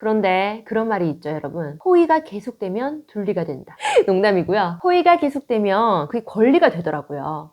그런데 그런 말이 있죠, 여러분. 호의가 계속되면 둘리가 된다. 농담이고요. 호의가 계속되면 그게 권리가 되더라고요.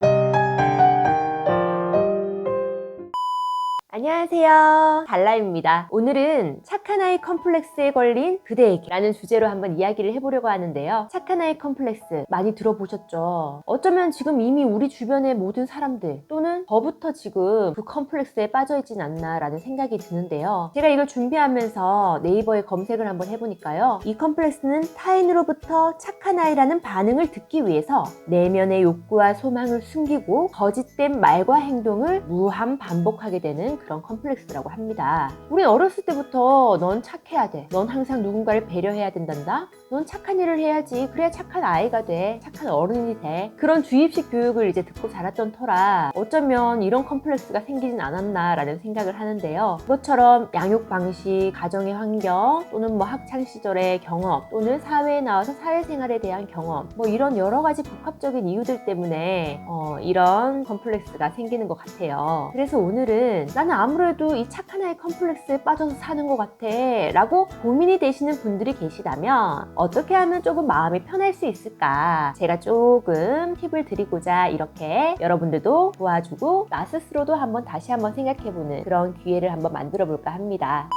안녕하세요, 달라입니다. 오늘은 착한 아이 컴플렉스에 걸린 그대에게 라는 주제로 한번 이야기를 해보려고 하는데요. 착한 아이 컴플렉스 많이 들어보셨죠? 어쩌면 지금 이미 우리 주변의 모든 사람들 또는 저부터 지금 그 컴플렉스에 빠져있진 않나 라는 생각이 드는데요. 제가 이걸 준비하면서 네이버에 검색을 한번 해보니까요, 이 컴플렉스는 타인으로부터 착한 아이라는 반응을 듣기 위해서 내면의 욕구와 소망을 숨기고 거짓된 말과 행동을 무한 반복하게 되는 그런 컴플렉스라고 합니다. 우린 어렸을 때부터 넌 착해야 돼, 넌 항상 누군가를 배려해야 된단다, 넌 착한 일을 해야지, 그래야 착한 아이가 돼, 착한 어른이 돼, 그런 주입식 교육을 이제 듣고 자랐던 터라 어쩌면 이런 컴플렉스가 생기진 않았나 라는 생각을 하는데요. 그것처럼 양육 방식, 가정의 환경, 또는 뭐 학창 시절의 경험, 또는 사회에 나와서 사회생활에 대한 경험, 뭐 이런 여러 가지 복합적인 이유들 때문에 이런 컴플렉스가 생기는 것 같아요. 그래서 오늘은 나는 아무래도 이 착한 아이 컴플렉스에 빠져서 사는 것 같아 라고 고민이 되시는 분들이 계시다면 어떻게 하면 조금 마음이 편할 수 있을까, 제가 조금 팁을 드리고자 이렇게 여러분들도 도와주고 나 스스로도 다시 한번 생각해보는 그런 기회를 한번 만들어 볼까 합니다.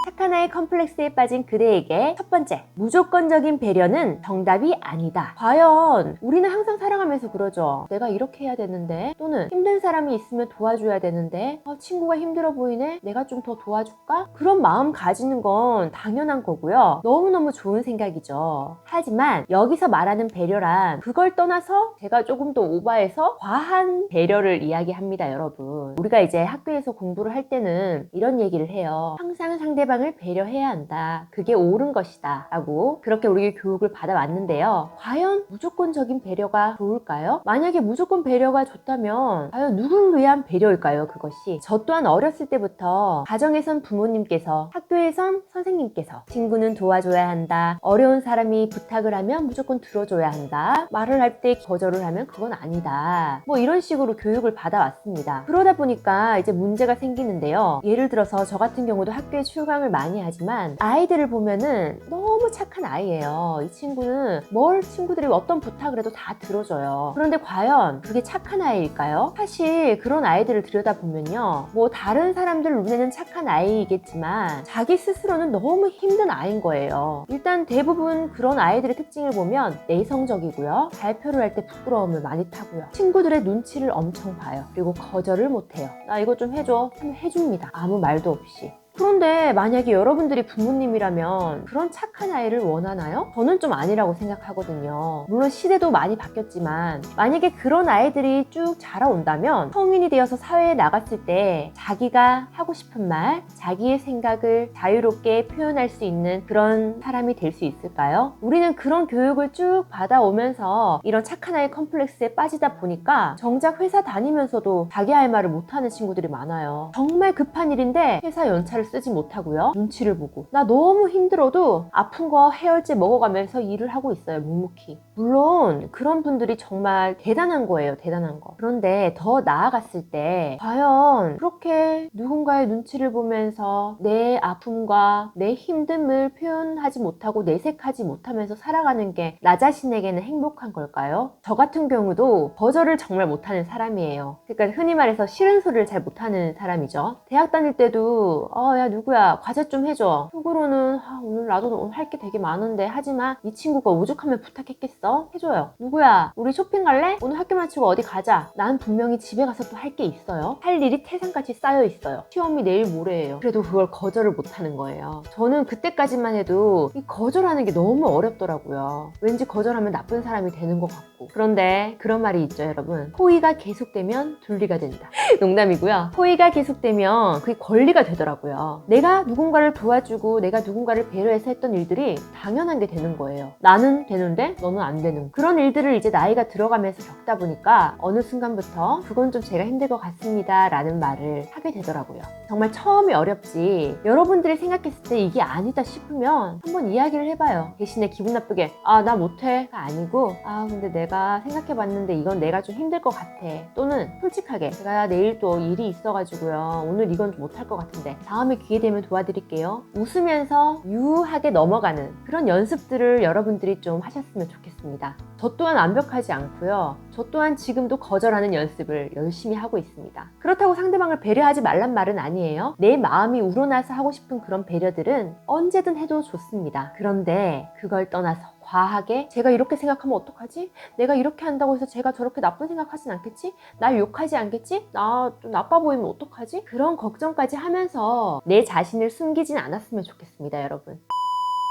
착한 아이 컴플렉스에 빠진 그대에게 첫 번째, 무조건적인 배려는 정답이 아니다. 과연 우리는 항상 살아가면서 그러죠. 내가 이렇게 해야 되는데, 또는 힘든 사람이 있으면 도와줘야 되는데, 친구가 힘들어 보이네? 내가 좀 더 도와줄까? 그런 마음 가지는 건 당연한 거고요. 너무너무 좋은 생각이죠. 하지만 여기서 말하는 배려란 그걸 떠나서 제가 조금 더 오버해서 과한 배려를 이야기합니다, 여러분. 우리가 이제 학교에서 공부를 할 때는 이런 얘기를 해요. 항상 상대방을 배려해야 한다, 그게 옳은 것이다 라고 그렇게 우리가 교육을 받아왔는데요. 과연 무조건적인 배려가 좋을까요? 만약에 무조건 배려가 좋다면 과연 누구를 위한 배려일까요? 그것이 저 또한 어렸을 때부터 가정에선 부모님께서, 학교에선 선생님께서 친구는 도와줘야 한다, 어려운 사람이 부탁을 하면 무조건 들어줘야 한다, 말을 할 때 거절을 하면 그건 아니다, 뭐 이런 식으로 교육을 받아왔습니다. 그러다 보니까 이제 문제가 생기는데요. 예를 들어서 저 같은 경우도 학교에 출강을 많이 하지만 아이들을 보면은 너무 착한 아이예요. 이 친구는 친구들이 어떤 부탁을 해도 다 들어줘요. 그런데 과연 그게 착한 아이일까요? 사실 그런 아이들을 들여다보면요, 뭐 다른 사람들 눈에는 착한 아이이겠지만 자기 스스로는 너무 힘든 아이인 거예요. 일단 대부분 그런 아이들의 특징을 보면 내성적이고요, 발표를 할 때 부끄러움을 많이 타고요, 친구들의 눈치를 엄청 봐요, 그리고 거절을 못해요. 나 이거 좀 해줘 하면 해줍니다, 아무 말도 없이. 그런데 만약에 여러분들이 부모님이라면 그런 착한 아이를 원하나요? 저는 좀 아니라고 생각하거든요. 물론 시대도 많이 바뀌었지만 만약에 그런 아이들이 쭉 자라온다면 성인이 되어서 사회에 나갔을 때 자기가 하고 싶은 말, 자기의 생각을 자유롭게 표현할 수 있는 그런 사람이 될 수 있을까요? 우리는 그런 교육을 쭉 받아오면서 이런 착한 아이 컴플렉스에 빠지다 보니까 정작 회사 다니면서도 자기 할 말을 못하는 친구들이 많아요. 정말 급한 일인데 회사 연차를 쓰지 못하고요, 눈치를 보고 나 너무 힘들어도 아픈 거 해열제 먹어가면서 일을 하고 있어요, 묵묵히. 물론 그런 분들이 정말 대단한 거예요, 대단한 거. 그런데 더 나아갔을 때 과연 그렇게 누군가의 눈치를 보면서 내 아픔과 내 힘듦을 표현하지 못하고 내색하지 못하면서 살아가는 게 나 자신에게는 행복한 걸까요? 저 같은 경우도 거절을 정말 못하는 사람이에요. 그러니까 흔히 말해서 싫은 소리를 잘 못하는 사람이죠. 대학 다닐 때도 야 누구야 과제 좀 해줘, 속으로는 오늘 나도 오늘 할 게 되게 많은데 하지만 이 친구가 오죽하면 부탁했겠어? 해줘요. 누구야 우리 쇼핑 갈래? 오늘 학교 마치고 어디 가자. 난 분명히 집에 가서 또 할 게 있어요. 할 일이 태산같이 쌓여 있어요. 시험이 내일 모레예요. 그래도 그걸 거절을 못하는 거예요. 저는 그때까지만 해도 이 거절하는 게 너무 어렵더라고요. 왠지 거절하면 나쁜 사람이 되는 것 같고. 그런데 그런 말이 있죠, 여러분. 호의가 계속되면 둘리가 된다. 농담이고요. 호의가 계속되면 그게 권리가 되더라고요. 내가 누군가를 도와주고 내가 누군가를 배려해서 했던 일들이 당연한 게 되는 거예요. 나는 되는데 너는 안 안 되는 그런 일들을 이제 나이가 들어가면서 겪다 보니까 어느 순간부터 그건 좀 제가 힘들 것 같습니다 라는 말을 하게 되더라고요. 정말 처음이 어렵지 여러분들이 생각했을 때 이게 아니다 싶으면 한번 이야기를 해봐요. 대신에 기분 나쁘게 나 못해가 아니고 근데 내가 생각해봤는데 이건 내가 좀 힘들 것 같아, 또는 솔직하게 제가 내일 또 일이 있어가지고요 오늘 이건 좀 못할 것 같은데 다음에 기회 되면 도와드릴게요. 웃으면서 유하게 넘어가는 그런 연습들을 여러분들이 좀 하셨으면 좋겠습니다. 저 또한 완벽하지 않고요. 저 또한 지금도 거절하는 연습을 열심히 하고 있습니다. 그렇다고 상대방을 배려하지 말란 말은 아니에요. 내 마음이 우러나서 하고 싶은 그런 배려들은 언제든 해도 좋습니다. 그런데 그걸 떠나서 과하게 제가 이렇게 생각하면 어떡하지? 내가 이렇게 한다고 해서 제가 저렇게 나쁜 생각하진 않겠지? 날 욕하지 않겠지? 나 좀 나빠 보이면 어떡하지? 그런 걱정까지 하면서 내 자신을 숨기진 않았으면 좋겠습니다, 여러분.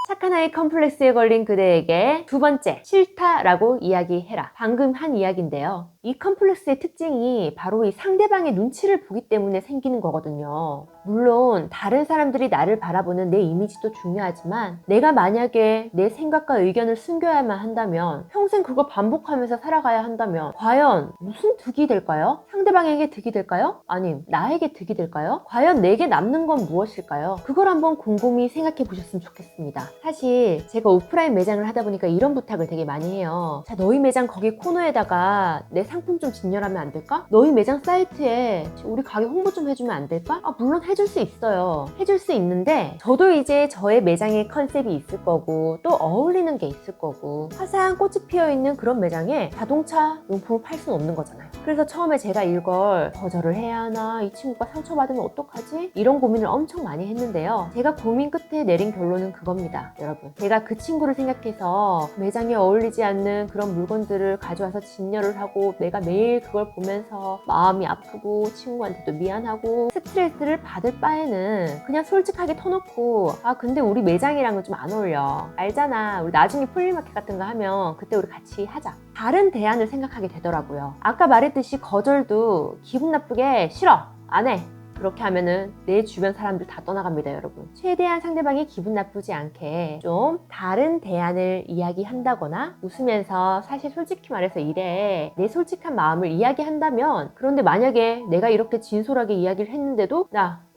착한 아이 컴플렉스에 걸린 그대에게 두 번째, 싫다라고 이야기해라. 방금 한 이야기인데요. 이 컴플렉스의 특징이 바로 이 상대방의 눈치를 보기 때문에 생기는 거거든요. 물론 다른 사람들이 나를 바라보는 내 이미지도 중요하지만 내가 만약에 내 생각과 의견을 숨겨야만 한다면, 평생 그걸 반복하면서 살아가야 한다면 과연 무슨 득이 될까요? 상대방에게 득이 될까요? 아님 나에게 득이 될까요? 과연 내게 남는 건 무엇일까요? 그걸 한번 곰곰이 생각해 보셨으면 좋겠습니다. 사실 제가 오프라인 매장을 하다 보니까 이런 부탁을 되게 많이 해요. 자, 너희 매장 거기 코너에다가 내 상품 좀 진열하면 안 될까? 너희 매장 사이트에 우리 가게 홍보 좀 해주면 안 될까? 물론 해줄 수 있어요. 해줄 수 있는데 저도 이제 저의 매장의 컨셉이 있을 거고 또 어울리는 게 있을 거고 화사한 꽃이 피어있는 그런 매장에 자동차 용품을 팔 수는 없는 거잖아요. 그래서 처음에 제가 이걸 거절을 해야 하나, 이 친구가 상처받으면 어떡하지? 이런 고민을 엄청 많이 했는데요. 제가 고민 끝에 내린 결론은 그겁니다, 여러분. 제가 그 친구를 생각해서 매장에 어울리지 않는 그런 물건들을 가져와서 진열을 하고 내가 매일 그걸 보면서 마음이 아프고 친구한테도 미안하고 스트레스를 받을 바에는 그냥 솔직하게 터놓고 근데 우리 매장이랑은 좀 안 어울려. 알잖아. 우리 나중에 플리마켓 같은 거 하면 그때 우리 같이 하자. 다른 대안을 생각하게 되더라고요. 아까 말했듯이 거절도 기분 나쁘게 싫어, 안 해. 그렇게 하면은 내 주변 사람들 다 떠나갑니다, 여러분. 최대한 상대방이 기분 나쁘지 않게 좀 다른 대안을 이야기한다거나 웃으면서 사실 솔직히 말해서 이래, 내 솔직한 마음을 이야기한다면, 그런데 만약에 내가 이렇게 진솔하게 이야기를 했는데도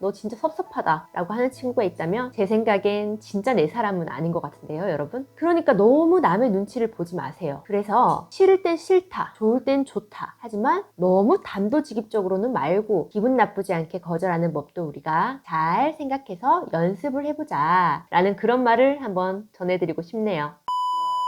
너 진짜 섭섭하다 라고 하는 친구가 있다면 제 생각엔 진짜 내 사람은 아닌 것 같은데요, 여러분. 그러니까 너무 남의 눈치를 보지 마세요. 그래서 싫을 땐 싫다, 좋을 땐 좋다, 하지만 너무 단도직입적으로는 말고 기분 나쁘지 않게 거절하는 법도 우리가 잘 생각해서 연습을 해보자 라는 그런 말을 한번 전해드리고 싶네요.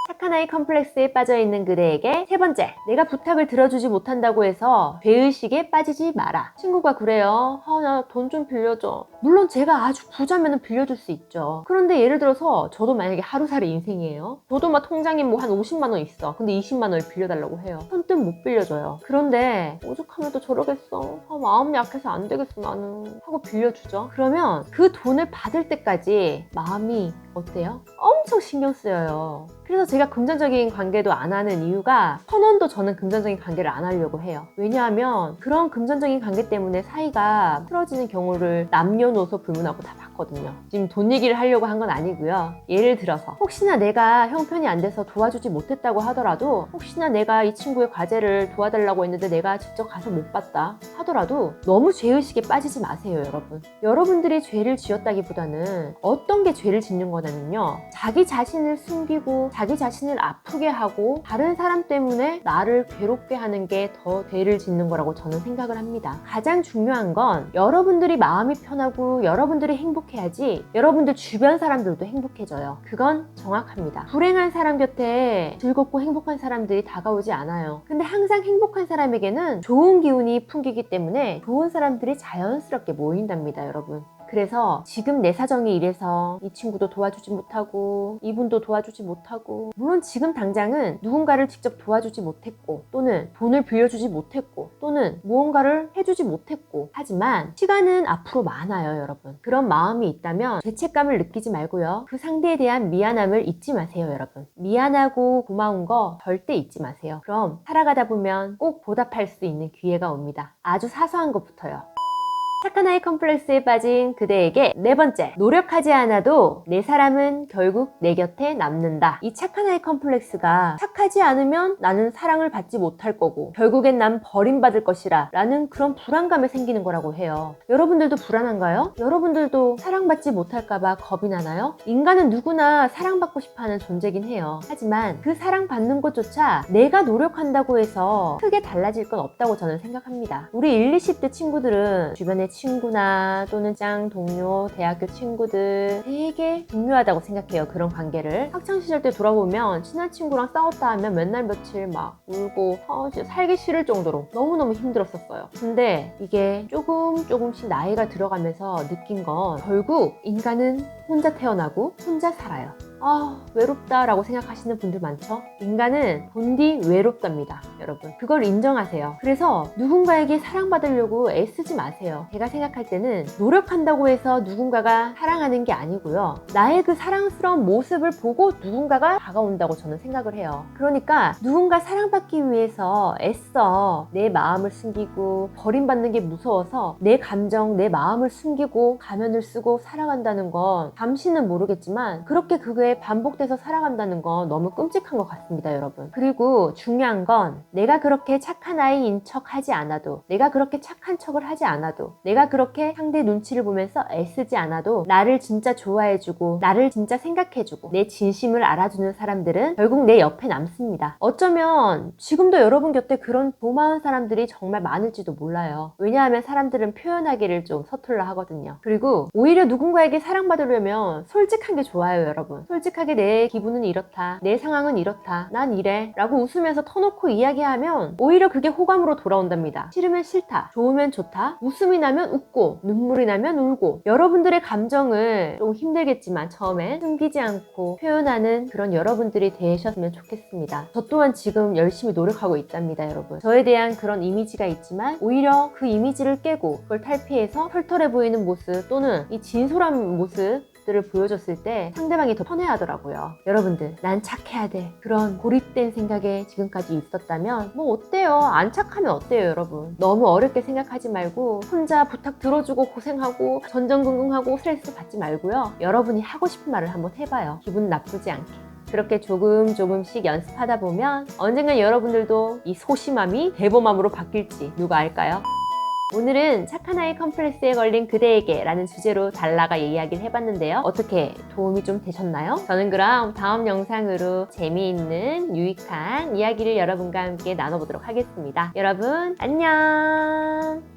착한 아이 컴플렉스에 빠져있는 그대에게 세 번째, 내가 부탁을 들어주지 못한다고 해서 죄의식에 빠지지 마라. 친구가 그래요. 나 돈 좀 빌려줘. 물론 제가 아주 부자면 빌려줄 수 있죠. 그런데 예를 들어서 저도 만약에 하루살이 인생이에요. 저도 막 통장에 뭐 한 50만 원 있어. 근데 20만 원을 빌려달라고 해요. 선뜻 못 빌려줘요. 그런데 오죽하면 또 저러겠어. 마음 약해서 안 되겠어 나는 하고 빌려주죠. 그러면 그 돈을 받을 때까지 마음이 어때요? 엄청 신경 쓰여요. 그래서 제가 금전적인 관계도 안 하는 이유가, 1000원도 저는 금전적인 관계를 안 하려고 해요. 왜냐하면 그런 금전적인 관계 때문에 사이가 틀어지는 경우를 남녀노소 불문하고 다 봤거든요. 지금 돈 얘기를 하려고 한 건 아니고요. 예를 들어서 혹시나 내가 형편이 안 돼서 도와주지 못했다고 하더라도, 혹시나 내가 이 친구의 과제를 도와달라고 했는데 내가 직접 가서 못 봤다 하더라도 너무 죄의식에 빠지지 마세요, 여러분. 여러분들이 죄를 지었다기보다는 어떤 게 죄를 짓는 거냐면요, 자기 자신을 숨기고 자기 자신을 아프게 하고 다른 사람 때문에 나를 괴롭게 하는 게 더 죄를 짓는 거라고 저는 생각을 합니다. 가장 중요한 건 여러분들이 마음이 편하고 여러분들이 행복해야지 여러분들 주변 사람들도 행복해져요. 그건 정확합니다. 불행한 사람 곁에 즐겁고 행복한 사람들이 다가오지 않아요. 근데 항상 행복한 사람에게는 좋은 기운이 풍기기 때문에 좋은 사람들이 자연스럽게 모인답니다, 여러분. 그래서 지금 내 사정이 이래서 이 친구도 도와주지 못하고 이분도 도와주지 못하고, 물론 지금 당장은 누군가를 직접 도와주지 못했고 또는 돈을 빌려주지 못했고 또는 무언가를 해주지 못했고, 하지만 시간은 앞으로 많아요, 여러분. 그런 마음이 있다면 죄책감을 느끼지 말고요, 그 상대에 대한 미안함을 잊지 마세요, 여러분. 미안하고 고마운 거 절대 잊지 마세요. 그럼 살아가다 보면 꼭 보답할 수 있는 기회가 옵니다. 아주 사소한 것부터요. 착한 아이 컴플렉스에 빠진 그대에게 네 번째, 노력하지 않아도 내 사람은 결국 내 곁에 남는다. 이 착한 아이 컴플렉스가 착하지 않으면 나는 사랑을 받지 못할 거고 결국엔 난 버림받을 것이라 라는 그런 불안감이 생기는 거라고 해요. 여러분들도 불안한가요? 여러분들도 사랑받지 못할까봐 겁이 나나요? 인간은 누구나 사랑받고 싶어하는 존재긴 해요. 하지만 그 사랑받는 것조차 내가 노력한다고 해서 크게 달라질 건 없다고 저는 생각합니다. 우리 1, 20대 친구들은 주변의 친구나 또는 짱 동료, 대학교 친구들 되게 중요하다고 생각해요. 그런 관계를. 학창시절 때 돌아보면 친한 친구랑 싸웠다 하면 맨날 며칠 막 울고 진짜 살기 싫을 정도로 너무너무 힘들었었어요. 근데 이게 조금씩 나이가 들어가면서 느낀 건 결국 인간은 혼자 태어나고 혼자 살아요. 외롭다라고 생각하시는 분들 많죠? 인간은 본디 외롭답니다, 여러분. 그걸 인정하세요. 그래서 누군가에게 사랑받으려고 애쓰지 마세요. 제가 생각할 때는 노력한다고 해서 누군가가 사랑하는 게 아니고요. 나의 그 사랑스러운 모습을 보고 누군가가 다가온다고 저는 생각을 해요. 그러니까 누군가 사랑받기 위해서 애써 내 마음을 숨기고 버림받는 게 무서워서 내 감정, 내 마음을 숨기고 가면을 쓰고 살아간다는 건 잠시는 모르겠지만 그렇게 그게 반복돼서 살아간다는 건 너무 끔찍한 것 같습니다, 여러분. 그리고 중요한 건 내가 그렇게 착한 아이인 척 하지 않아도, 내가 그렇게 착한 척을 하지 않아도, 내가 그렇게 상대 눈치를 보면서 애쓰지 않아도 나를 진짜 좋아해주고 나를 진짜 생각해주고 내 진심을 알아주는 사람들은 결국 내 옆에 남습니다. 어쩌면 지금도 여러분 곁에 그런 고마운 사람들이 정말 많을지도 몰라요. 왜냐하면 사람들은 표현하기를 좀 서툴러 하거든요. 그리고 오히려 누군가에게 사랑받으려면 솔직한 게 좋아요, 여러분. 솔직하게 내 기분은 이렇다, 내 상황은 이렇다, 난 이래 라고 웃으면서 터놓고 이야기하면 오히려 그게 호감으로 돌아온답니다. 싫으면 싫다, 좋으면 좋다, 웃음이 나면 웃고 눈물이 나면 울고 여러분들의 감정을 좀 힘들겠지만 처음엔 숨기지 않고 표현하는 그런 여러분들이 되셨으면 좋겠습니다. 저 또한 지금 열심히 노력하고 있답니다, 여러분. 저에 대한 그런 이미지가 있지만 오히려 그 이미지를 깨고 그걸 탈피해서 털털해 보이는 모습 또는 이 진솔한 모습 들을 보여줬을 때 상대방이 더 편해하더라고요. 여러분들, 난 착해야 돼. 그런 고립된 생각에 지금까지 있었다면 뭐 어때요? 안 착하면 어때요, 여러분? 너무 어렵게 생각하지 말고 혼자 부탁 들어주고 고생하고 전전긍긍하고 스트레스 받지 말고요. 여러분이 하고 싶은 말을 한번 해봐요. 기분 나쁘지 않게. 그렇게 조금씩 연습하다 보면 언젠간 여러분들도 이 소심함이 대범함으로 바뀔지 누가 알까요? 오늘은 착한 아이 컴플렉스에 걸린 그대에게 라는 주제로 달라가 이야기를 해봤는데요. 어떻게 도움이 좀 되셨나요? 저는 그럼 다음 영상으로 재미있는 유익한 이야기를 여러분과 함께 나눠보도록 하겠습니다. 여러분 안녕.